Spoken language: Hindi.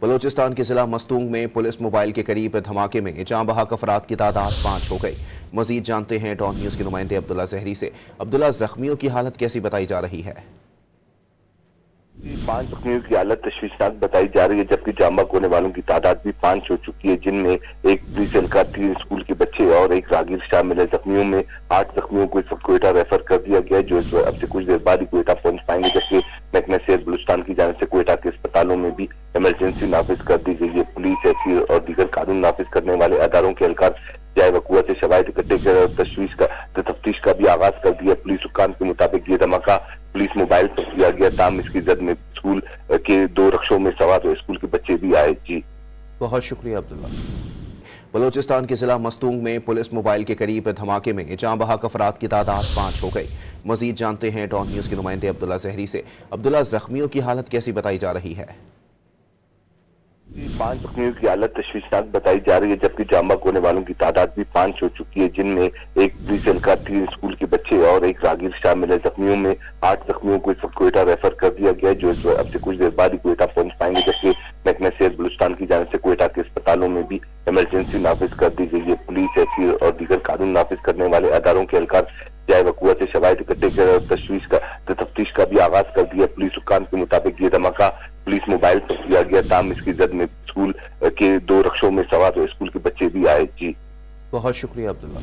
बलोचिस्तान के जिला मस्तूंग में पुलिस मोबाइल के करीब धमाके में जाँ बहक अफराद की तादाद 5 हो गई। मजीद जानते हैं डॉन न्यूज़ के नुमाइंदे अब्दुल्ला जहरी से। अब्दुल्ला, जख्मियों की हालत कैसी बताई जा रही है? 5 जख्मियों की हालत तशवीशनाक बताई जा रही है, जबकि जाम बहक होने वालों की तादाद भी 5 हो चुकी है, जिनमें एक पुलिस एहलकार, 3 स्कूल के बच्चे और एक राहगीर शामिल है। जख्मियों में 8 जख्मियों को इस वक्त क्वेटा रेफर कर दिया गया है, जो अब से कुछ देर बाद ही क्वेटा पहुंच पाएंगे, जबकि महकमा सेहत बलूचिस्तान की जानिब से क्वेटा के अस्पतालों में भी इमरजेंसी नाफिज कर दी गई है। पुलिस, एसी और दीगर कानून नाफिज करने वाले अदारों के एहलकार जाए वकुआ से शवाहिद इकट्ठे कर तफ्तीश का भी आगाज कर दिया। पुलिस हुक्काम के मुताबिक ये धमाका पुलिस मोबाइल पर किया गया। ताम इसकी जद में स्कूल के 2 रक्षों में सवार स्कूल के बच्चे भी आए। जी, बहुत शुक्रिया अब्दुल्ला। बलोचिस्तान के जिला मस्तूंग में पुलिस मोबाइल के करीब धमाके में जाँ बहक अफराद की तादाद 5 हो गई। मजीद जानते हैं डॉन न्यूज़ के नुमाइंदे अब्दुल्ला जहरी से। अब्दुल्ला, जख्मियों की हालत कैसी बताई जा रही है? 5 जख्मियों की हालत तशवीशनाक बताई जा रही है, जबकि जाम बहक होने वालों की तादाद भी 5 हो चुकी है, जिनमें एक पुलिस एहलकार, 3 स्कूल के बच्चे और एक राहगीर शामिल है। जख्मियों में 8 जख्मियों को इस वक्त क्वेटा रेफर कर दिया गया है, जो अब से कुछ देर बाद ही क्वेटा पहुंच पाएंगे, जबकि महकमा सेहत बलूचिस्तान की जानिब से क्वेटा के अस्पतालों में भी इमरजेंसी नाफिज कर दी गई है। पुलिस, एसी और दीगर कानून नाफिज करने वाले अदारों के एहलकार जाए वकुआ से शवाहिद इकट्ठे कर तफ्तीश का भी आगाज कर दिया। पुलिस हुक्काम के मुताबिक ये धमाका पुलिस मोबाइल पर किया गया। ताम इसकी जद में स्कूल के 2 रक्षों में सवार स्कूल के बच्चे भी आए। जी, बहुत शुक्रिया अब्दुल्ला।